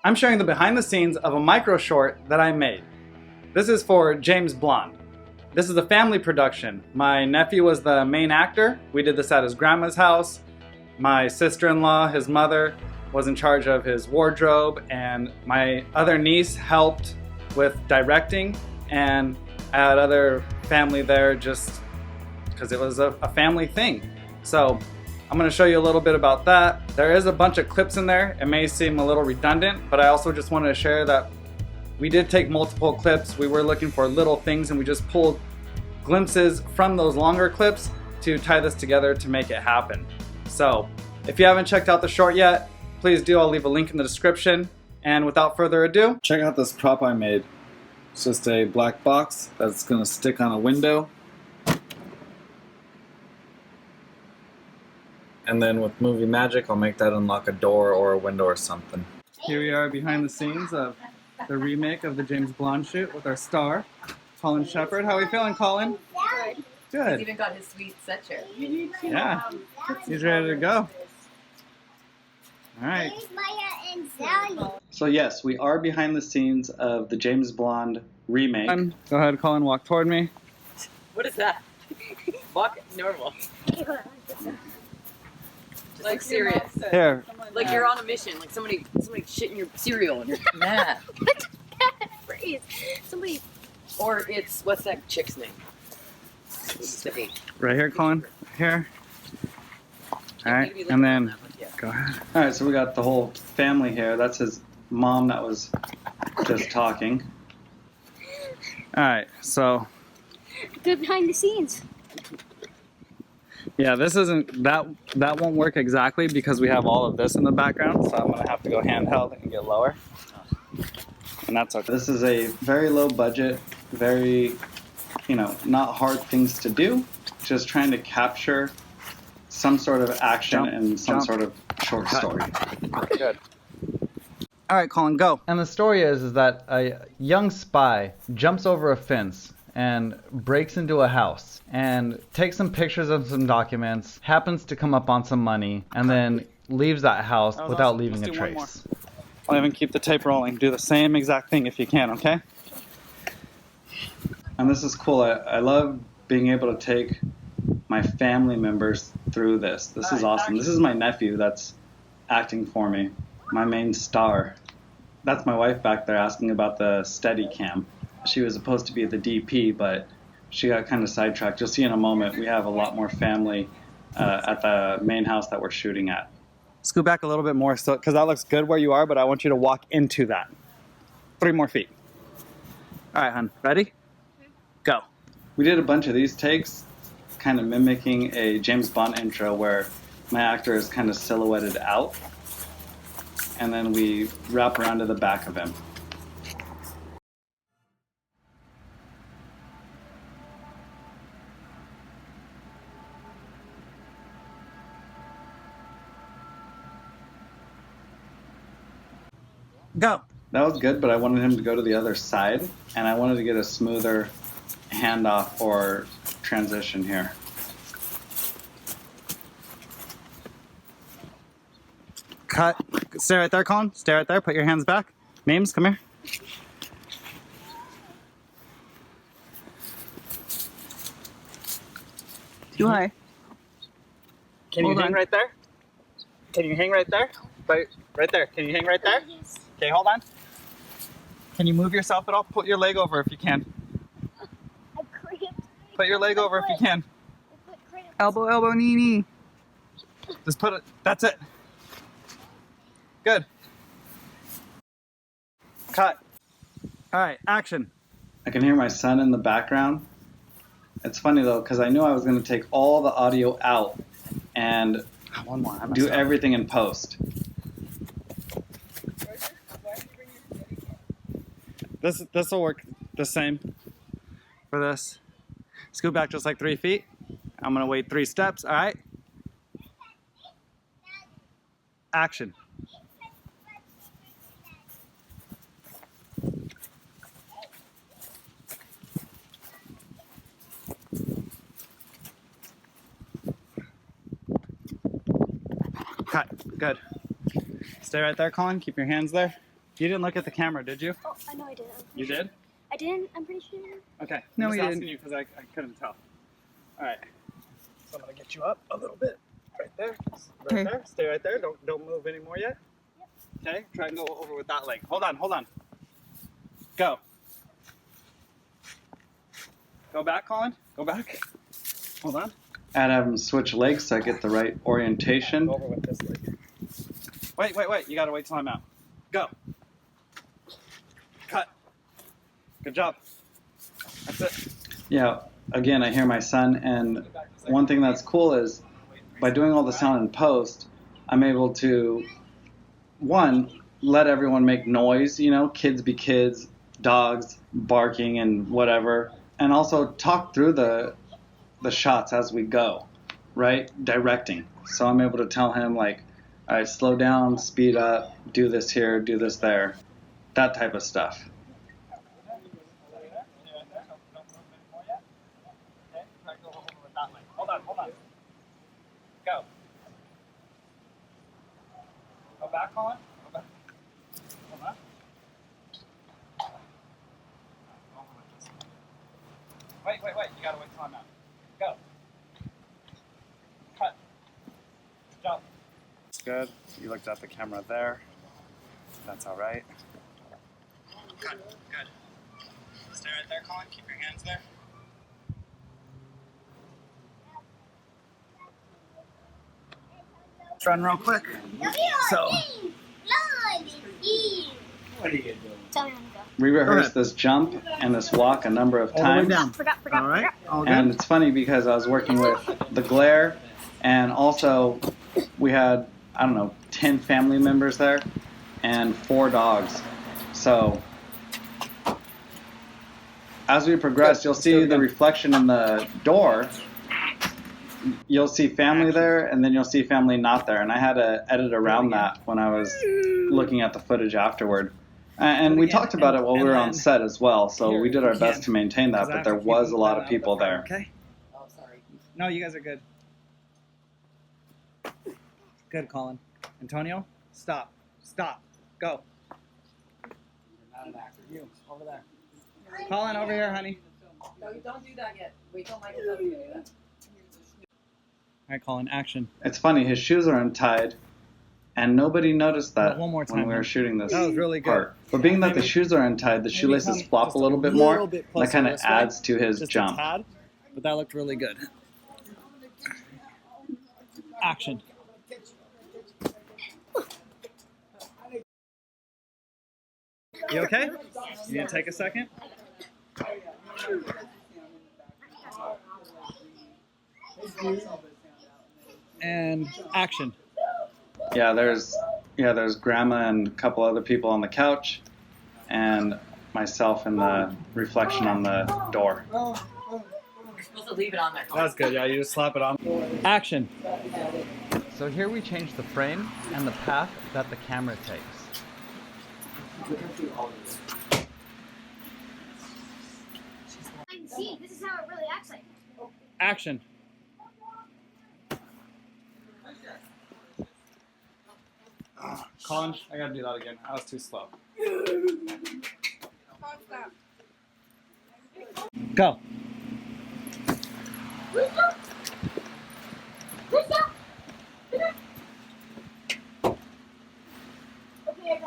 I'm sharing the behind the scenes of a micro short that I made. This is for James Blonde. This is a family production. My nephew was the main actor. We did this at his grandma's house. My sister-in-law, his mother, was in charge of his wardrobe, and my other niece helped with directing, and I had other family there just because it was a family thing. So I'm going to show you a little bit about that. There is a bunch of clips in there. It may seem a little redundant, but I also just wanted to share that we did take multiple clips. We were looking for little things, and we just pulled glimpses from those longer clips to tie this together to make it happen. So if you haven't checked out the short yet, please do. I'll leave a link in the description. And without further ado, check out this prop I made. It's just a black box that's going to stick on a window. And then with movie magic, I'll make that unlock a door or a window or something. Here we are behind the scenes of the remake of the James Blonde shoot with our star, Colin Shepard. How are we feeling, Colin? Good. Good. He's even got his sweet set chair. Yeah. He's ready to go. All right. So yes, we are behind the scenes of the James Blonde remake. Go ahead, Colin, walk toward me. What is that? Walk normal. Like serious. Here. Like you're on a mission. Like somebody shitting your cereal and you're mad. What's that phrase? Somebody. Or it's, what's that chick's name? Right here, Colin. Here. All right, and then go ahead. All right, so we got the whole family here. That's his mom that was just talking. All right, so. Good behind the scenes. Yeah, this isn't, that won't work exactly because we have all of this in the background, so I'm gonna have to go handheld and get lower. And that's okay. This is a very low budget, very, not hard things to do. Just trying to capture some sort of action and some sort of short story. Good. All right, Colin, go. And the story is that a young spy jumps over a fence and breaks into a house and takes some pictures of some documents, happens to come up on some money, and then leaves that house without leaving a trace. I'll even keep the tape rolling. Do the same exact thing if you can, okay? And this is cool. I love being able to take my family members through this. This is awesome. This is my nephew that's acting for me, my main star. That's my wife back there asking about the Steadicam. She was supposed to be the DP, but she got kind of sidetracked. You'll see in a moment, we have a lot more family at the main house that we're shooting at. Scoot back a little bit more, so because that looks good where you are, but I want you to walk into that. 3 more feet. All right, hon, ready? Go. We did a bunch of these takes, kind of mimicking a James Bond intro where my actor is kind of silhouetted out, and then we wrap around to the back of him. Go. That was good, but I wanted him to go to the other side, and I wanted to get a smoother handoff or transition here. Cut. Stay right there, Colin. Stay right there. Put your hands back. Names, come here. Too high. Can you hang right there? Can you hang right there? Right there. Can you hang right there? Yes. Okay, hold on. Can you move yourself at all? Put your leg over if you can. I cramped. Put your leg over if you can. I put cramps. Elbow, elbow, knee, knee. Just put it. That's it. Good. Cut. All right, action. I can hear my son in the background. It's funny though, because I knew I was going to take all the audio out and do everything in post. This will work the same for this. Scoot back just like 3 feet. I'm gonna wait 3 steps. All right. Action. Cut. Good. Stay right there, Colin. Keep your hands there. You didn't look at the camera, did you? Oh, I know I did. You did? I didn't. I'm pretty sure. Okay. No, I'm we just asking didn't. you because I couldn't tell. All right. So I'm gonna get you up a little bit, right there, right Okay. there. Stay right there. Don't move anymore yet. Okay. Try and go over with that leg. Hold on. Go. Go back, Colin. Go back. Hold on. I'd have him switch legs so I get the right orientation. Go over with this leg. Wait. You gotta wait till I'm out. Go. Cut. Good job. That's it. Yeah, again, I hear my son, and one thing that's cool is by doing all the sound in post, I'm able to, one, let everyone make noise, you know, kids be kids, dogs barking and whatever, and also talk through the shots as we go, right? Directing. So I'm able to tell him, like, all right, slow down, speed up, do this here, do this there, that type of stuff. Hold on. Go. Go back, Colin. Go back. Hold on. Wait. You gotta wait till I'm out. Go. Cut. Jump. Good. You looked at the camera there. That's all right. Good. Stay right there, Colin. Keep your hands there. Let's run real quick. So, What are you doing? Tell me when to go. we rehearsed this jump and this walk a number of All the way times. down. Forgot. All right. All good. And it's funny because I was working with the glare, and also we had, I don't know, 10 family members there and 4 dogs. So as we progress, you'll see the reflection in the door. You'll see family there, and then you'll see family not there. And I had to edit around that when I was looking at the footage afterward. And we talked about it while we were on set as well, so we did our best to maintain that, but there was a lot of people there. Okay. Oh, sorry. No, you guys are good. Good, Colin. Antonio, stop. Go. You're not an actor. You, over there. Colin, over here, honey. No, don't do that yet. Wait till Michael tells you to do that. All right, Colin, action. It's funny, his shoes are untied, and nobody noticed that One more when time, we were huh? shooting this That was really good. part. But being that the Maybe- shoes are untied, the shoelaces come flop just a little bit little more. bit That closer kind of this way. adds to his Just jump. a tad, but that looked really good. Action. You okay? You need to take a second? And action. Yeah, there's grandma and a couple other people on the couch, and myself in the reflection on the door. You're supposed to leave it on there. That's good. Yeah, you just slap it on. Action. So here we change the frame and the path that the camera takes. See, this is how it really acts like. Action. Colin, I gotta do that again. I was too slow. Go.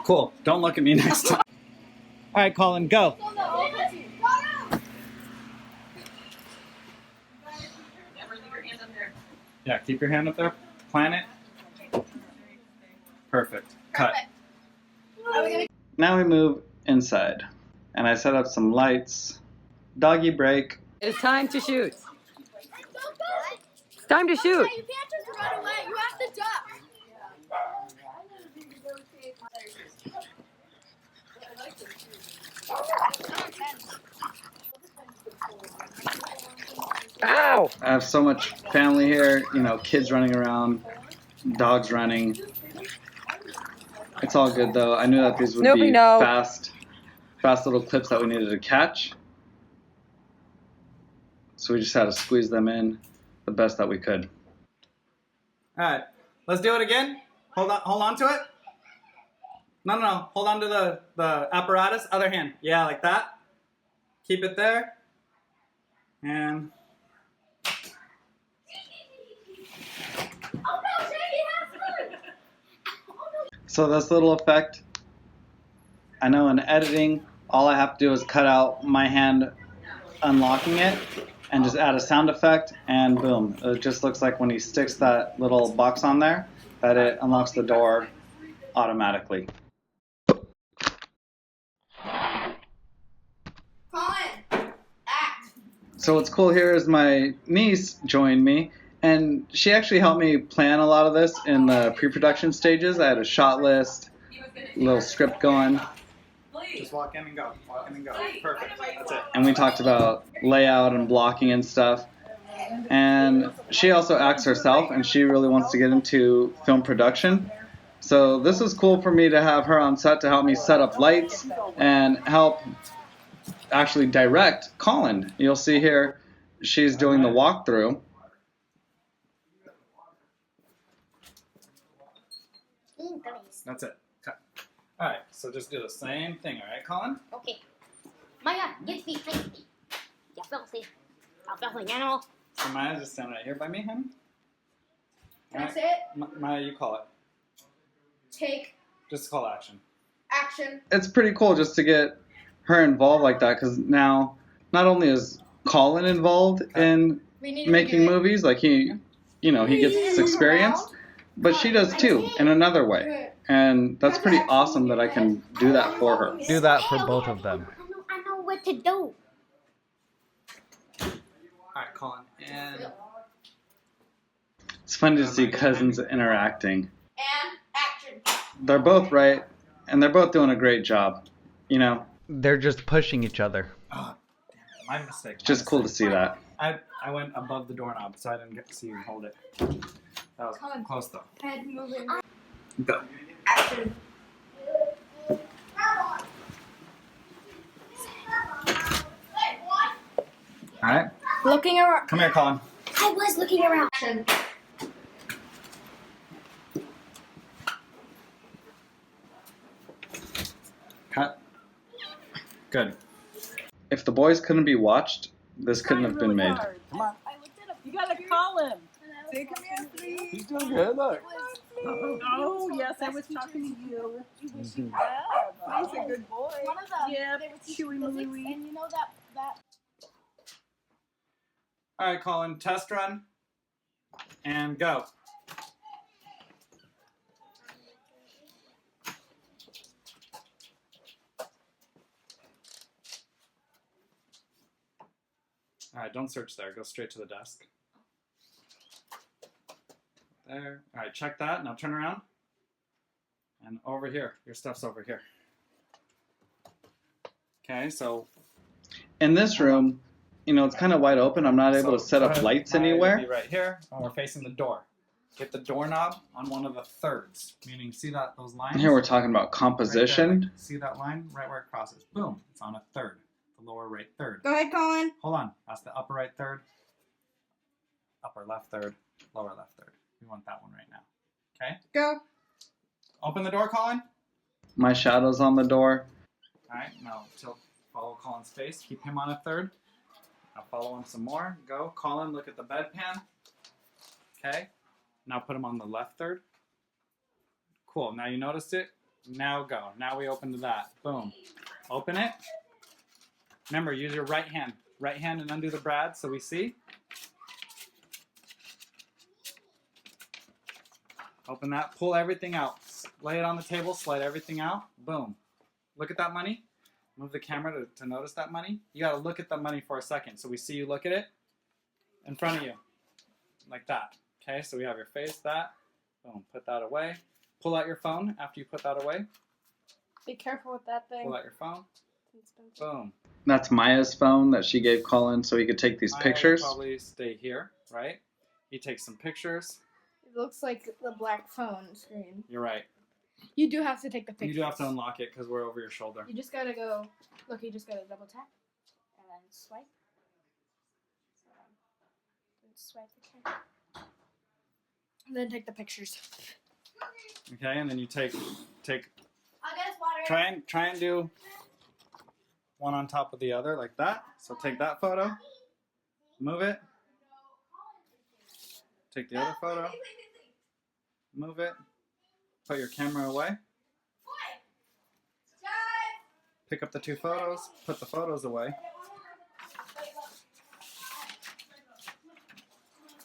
Cool. Don't look at me next time. All right, Colin, go. Never leave your hand up there. Yeah, keep your hand up there. Plant it. Perfect. Cut. Now we move inside, and I set up some lights. Doggy break. It's time to shoot. It's time to shoot. You can't just run away. You have to duck. Ow! I have so much family here, you know, kids running around, dogs running. It's all good though. I knew that these would Snoopy, be no. fast little clips that we needed to catch. So we just had to squeeze them in the best that we could. All right, let's do it again. Hold on to it. No. Hold on to the apparatus. Other hand. Yeah, like that. Keep it there. And Oh no, Shaggy has food! so this little effect, I know in editing, all I have to do is cut out my hand unlocking it and just add a sound effect, and boom. It just looks like when he sticks that little box on there, that it unlocks the door automatically. Colin, act. So what's cool here is my niece joined me, and she actually helped me plan a lot of this in the pre-production stages. I had a shot list, little script going. Just walk in and go. Walk in and go. Perfect. That's it. And we talked about layout and blocking and stuff. And she also acts herself, and she really wants to get into film production. So this was cool for me to have her on set to help me set up lights and help actually direct Colin. You'll see here she's doing the walkthrough. That's it. Cut. All right, so just do the same thing, all right, Colin? Okay. Maya, get feet, take feet. Ya filthy. I'll filthy animal. So Maya, just stand right here by me, honey. That's All it. Maya, you call it. Take Just call action. action. It's pretty cool just to get her involved like that, because now not only is Colin involved in We need to making do it. movies, like he gets this experience, but she does too in another way. And that's pretty awesome that I can do that for her. Do that for both of them. I know what to do. All right, Colin. And it's It's funny to see cousins interacting. And action. They're both right, and they're both doing a great job. You know, They're just pushing each other. Oh, damn it. My mistake. it's just cool to see that. I went above the doorknob, so I didn't get to see you hold it. That was close, though. Head moving. Go. Action. All right. Looking around. Come here, Colin. I was looking around. Action. Cut. Good. If the boys couldn't be watched, this couldn't have been made. Come on. You gotta call him. Say, come here, please. He's doing good. Look. Oh, yes, I was talking to you. You wish you had. He's a good boy. One of them. Yeah, they were Chewy teaching physics, Malooey. and you know that. All right, Colin. Test run. And go. All right, don't search there. Go straight to the desk. There. All right, check that. Now turn around. And over here. Your stuff's over here. Okay, so In this room, you know, it's kind of wide open. I'm not able to set up lights Mine would anywhere. be right here, and we're facing the door. Get the doorknob on one of the thirds, meaning see those lines? And here we're talking about Right there, composition. like, see that line right where it crosses? Boom, it's on a third, the lower right third. Go ahead, Colin. Hold on, that's the upper right third, upper left third, lower left third. We want that one right now. Okay? Go. Open the door, Colin. My shadow's on the door. All right, now follow Colin's face. Keep him on a third. Now follow him some more. Go. Colin, look at the bedpan. Okay. Now put him on the left third. Cool. Now you noticed it. Now go. Now we open to that. Boom. Open it. Remember, use your right hand. Right hand and undo the brad so we see. Open that. Pull everything out. Lay it on the table. Slide everything out. Boom. Look at that money. Move the camera to notice that money. You got to look at the money for a second. So we see you look at it in front of you. Like that. Okay, so we have your face, that. Boom, put that away. Pull out your phone after you put that away. Be careful with that thing. Pull out your phone. Boom. That's Maya's phone that she gave Colin so he could take these Maya will pictures. probably stay here, right? He takes some pictures. It looks like the black phone screen. You're right. You do have to take the pictures. You do have to unlock it because we're over your shoulder. You just gotta go. Look, you just gotta double tap and then swipe. And swipe the camera. And then take the pictures. Okay, and then you take I'll get us water. Try and do one on top of the other like that. So take that photo, move it, take the other photo, move it, put your camera away, pick up the two photos, put the photos away,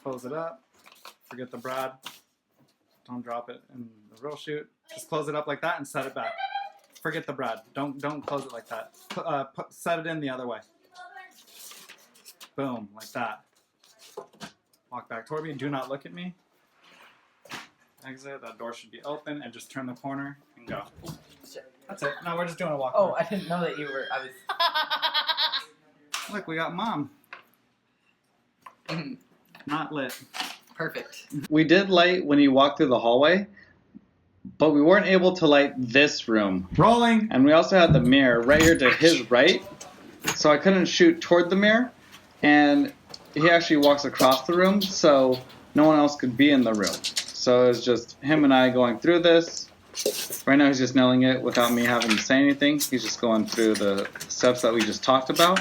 close it up, forget the Brad, don't drop it in the real shoot, just close it up like that and set it back. Forget the Brad, don't close it like that, set it in the other way. Boom, like that. Walk back toward me, do not look at me. Exit, that door should be open, and just turn the corner and go. That's it. No, we're just doing a walk. Oh, I didn't know that you were. I was. Look, we got Mom. Not lit. Perfect. We did light when you walked through the hallway, but we weren't able to light this room. Rolling. And we also had the mirror right here to his right, so I couldn't shoot toward the mirror, and he actually walks across the room, so no one else could be in the room. So it was just him and I going through this. Right now he's just nailing it without me having to say anything. He's just going through the steps that we just talked about.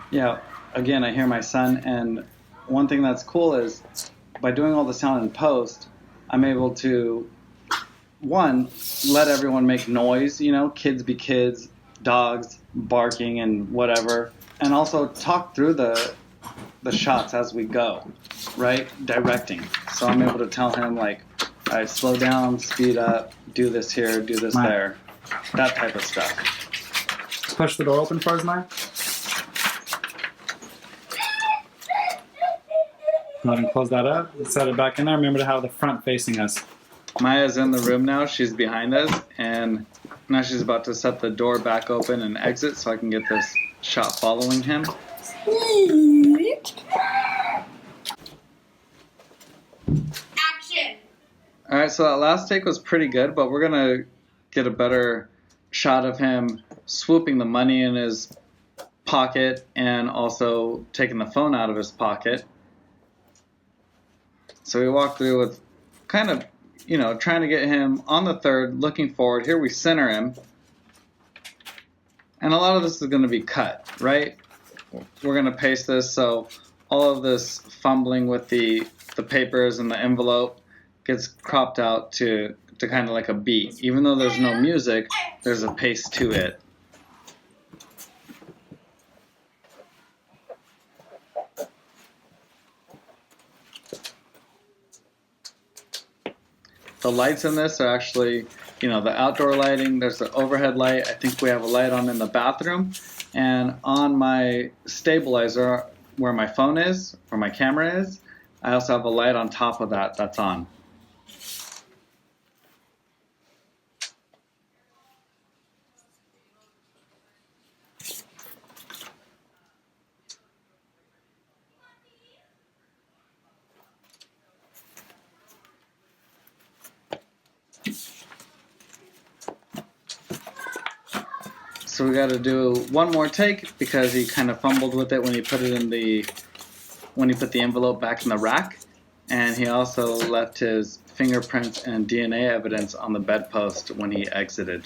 Yeah, again, I hear my son, and one thing that's cool is by doing all the sound in post, I'm able to, one, let everyone make noise, you know, kids be kids, dogs barking and whatever, and also talk through the shots as we go, right? Directing. So I'm able to tell him, like, all right, slow down, speed up, do this here, do this there, that type of stuff. Push the door open for us, Maya. Go ahead and close that up. Set it back in there. Remember to have the front facing us. Maya's in the room now. She's behind us, and now she's about to set the door back open and exit so I can get this shot following him. Action. All right, so that last take was pretty good, but we're gonna get a better shot of him swooping the money in his pocket and also taking the phone out of his pocket. So we walk through with kind of, you know, trying to get him on the third, looking forward. Here we center him. And a lot of this is going to be cut, right? We're going to paste this, so all of this fumbling with the papers and the envelope gets cropped out to kind of like a beat. Even though there's no music, there's a pace to it. The lights in this are actually, you know, the outdoor lighting. There's the overhead light. I think we have a light on in the bathroom. And on my stabilizer, where my phone is, where my camera is, I also have a light on top of that that's on. So we got to do one more take because he kind of fumbled with it when he put it in when he put the envelope back in the rack, and he also left his fingerprints and DNA evidence on the bedpost when he exited.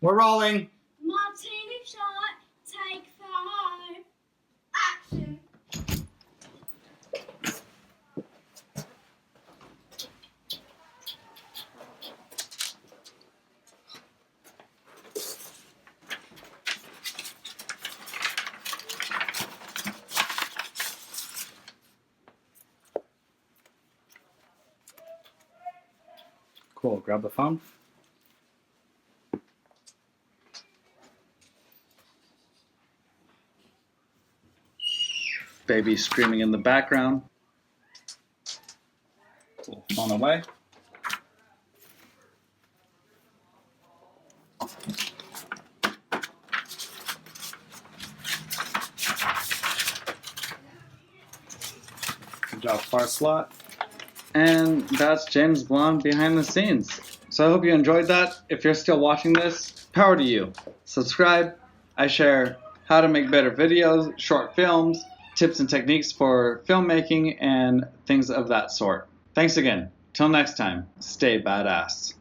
We're rolling. Martini shot. Take 5. Action. Cool. Grab the phone. Baby screaming in the background. Cool. Phone away. Good job, far slot. And that's James Blonde behind the scenes. So I hope you enjoyed that. If you're still watching this, power to you. Subscribe. I share how to make better videos, short films, tips and techniques for filmmaking, and things of that sort. Thanks again. Till next time, stay badass.